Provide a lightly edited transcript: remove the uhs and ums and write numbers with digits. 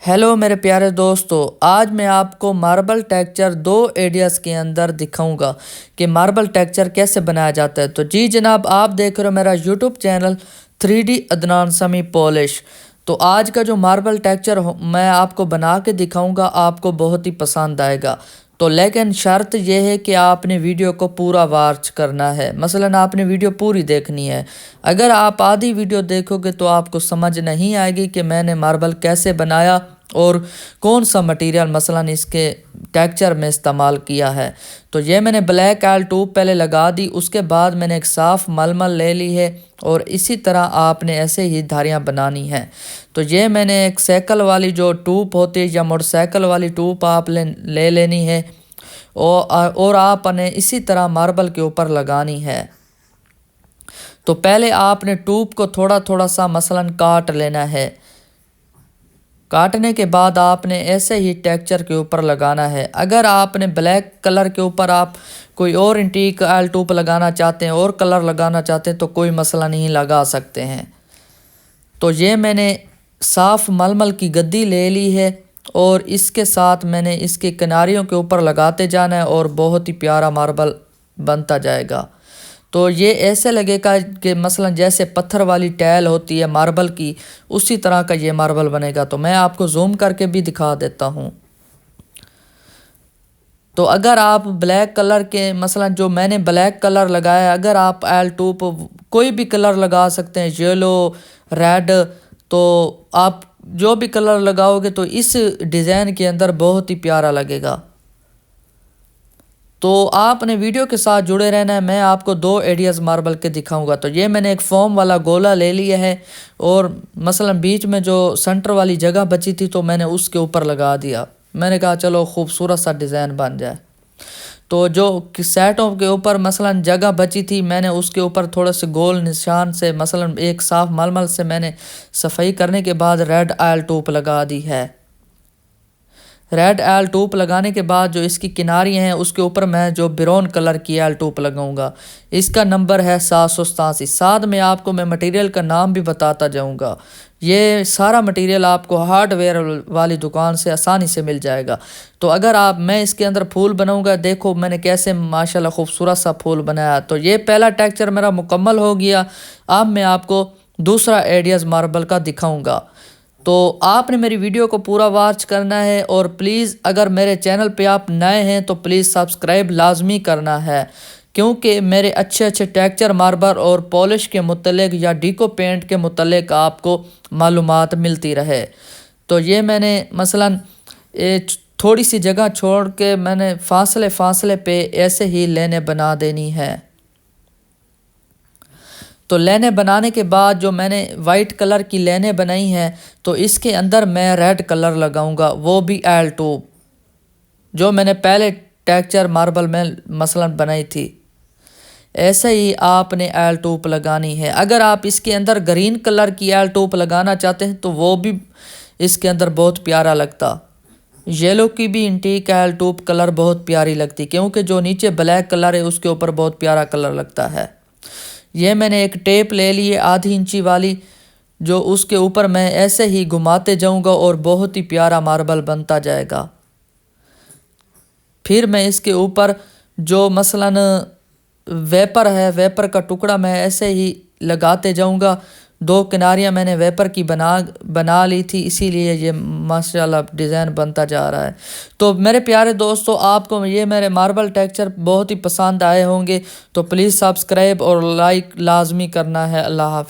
Hello मेरे प्यारे दोस्तों, आज मैं आपको मार्बल टेक्सचर दो एरियाज़ के अंदर दिखाऊंगा कि मार्बल टेक्सचर कैसे बनाया जाता है। तो जी जनाब, आप देख रहे हो मेरा यूट्यूब चैनल 3D अदनान समी पॉलिश। तो आज का जो मार्बल टेक्सचर मैं आपको बना के दिखाऊंगा, आपको बहुत ही पसंद आएगा। तो लेकिन शर्त यह है कि आपने वीडियो को पूरा वॉच करना है, मसलन आपने वीडियो पूरी देखनी है। अगर आप आधी वीडियो देखोगे तो आपको समझ नहीं आएगी कि मैंने मार्बल कैसे बनाया और कौन सा मटेरियल मसलन इसके टेक्सचर में इस्तेमाल किया है। तो ये मैंने ब्लैक आयल ट्यूब पहले लगा दी, उसके बाद मैंने एक साफ़ मलमल ले ली है और इसी तरह आपने ऐसे ही धारियाँ बनानी हैं। तो ये मैंने एक साइकिल वाली जो ट्यूब होती है या मोटरसाइकिल वाली ट्यूब आप ले लेनी है और आपने इसी तरह मार्बल के ऊपर लगानी है। तो पहले आपने ट्यूब को थोड़ा थोड़ा सा मसलन काट लेना है। काटने के बाद आपने ऐसे ही टेक्सचर के ऊपर लगाना है। अगर आपने ब्लैक कलर के ऊपर आप कोई और एंटीक आयल ट्यूब लगाना चाहते हैं और कलर लगाना चाहते हैं तो कोई मसला नहीं, लगा सकते हैं। तो ये मैंने साफ़ मलमल की गद्दी ले ली है और इसके साथ मैंने इसके किनारियों के ऊपर लगाते जाना है और बहुत ही प्यारा मार्बल बनता जाएगा। तो ये ऐसे लगेगा कि मसलन जैसे पत्थर वाली टाइल होती है मार्बल की, उसी तरह का ये मार्बल बनेगा। तो मैं आपको जूम करके भी दिखा देता हूँ। तो अगर आप ब्लैक कलर के मसलन जो मैंने ब्लैक कलर लगाया, अगर आप आयल ट्यूब कोई भी कलर लगा सकते हैं, येलो, रेड, तो आप जो भी कलर लगाओगे तो इस डिज़ाइन के अंदर बहुत ही प्यारा लगेगा। तो आपने वीडियो के साथ जुड़े रहना है, मैं आपको दो एरियाज़ मार्बल के दिखाऊंगा। तो ये मैंने एक फोम वाला गोला ले लिया है और मसलन बीच में जो सेंटर वाली जगह बची थी तो मैंने उसके ऊपर लगा दिया। मैंने कहा चलो खूबसूरत सा डिज़ाइन बन जाए। तो जो सेटों के ऊपर मसलन जगह बची थी मैंने उसके ऊपर थोड़े से गोल निशान से मसलन एक साफ़ मलमल से मैंने सफाई करने के बाद रेड आयल ट्यूब लगा दी है। रेड आयल ट्यूब लगाने के बाद जो इसकी किनारियाँ हैं उसके ऊपर मैं जो ब्राउन कलर की आयल ट्यूब लगाऊंगा। इसका नंबर है 787। साथ में आपको मैं मटेरियल का नाम भी बताता जाऊंगा। ये सारा मटेरियल आपको हार्डवेयर वाली दुकान से आसानी से मिल जाएगा। तो अगर मैं इसके अंदर फूल बनाऊंगा, देखो मैंने कैसे माशाल्लाह खूबसूरत सा फूल बनाया। तो ये पहला टेक्सचर मेरा मुकम्मल हो गया। अब मैं आपको दूसरा एरियाज़ मार्बल का दिखाऊंगा। तो आपने मेरी वीडियो को पूरा वॉच करना है और प्लीज़ अगर मेरे चैनल पे आप नए हैं तो प्लीज़ सब्सक्राइब लाजमी करना है, क्योंकि मेरे अच्छे अच्छे टेक्सचर मार्बल और पॉलिश के मुतल्लिक या डीको पेंट के मुतल्लिक आपको मालूमात मिलती रहे। तो ये मैंने मसलन थोड़ी सी जगह छोड़ के मैंने फासले पे ऐसे ही लेने बना देनी है। तो लेने बनाने के बाद जो मैंने वाइट कलर की लेने बनाई हैं तो इसके अंदर मैं रेड कलर लगाऊंगा, वो भी आयल ट्यूब जो मैंने पहले टेक्सचर मार्बल में मसलन बनाई थी। ऐसे ही आपने आयल ट्यूब लगानी है। अगर आप इसके अंदर ग्रीन कलर की आयल ट्यूब लगाना चाहते हैं तो वो भी इसके अंदर बहुत प्यारा लगता। येलो की भी एंटीक आयल ट्यूब कलर बहुत प्यारी लगती, क्योंकि जो नीचे ब्लैक कलर है उसके ऊपर बहुत प्यारा कलर लगता है। ये मैंने एक टेप ले ली है आधी इंची वाली, जो उसके ऊपर मैं ऐसे ही घुमाते जाऊंगा और बहुत ही प्यारा मार्बल बनता जाएगा। फिर मैं इसके ऊपर जो मसलन वेपर है, वेपर का टुकड़ा मैं ऐसे ही लगाते जाऊंगा। दो किनारियां मैंने वेपर की बना ली थी, इसीलिए ये माशाल्लाह डिज़ाइन बनता जा रहा है। तो मेरे प्यारे दोस्तों, आपको ये मेरे मार्बल टेक्सचर बहुत ही पसंद आए होंगे। तो प्लीज़ सब्सक्राइब और लाइक लाजमी करना है। अल्लाह हाफ़िज़।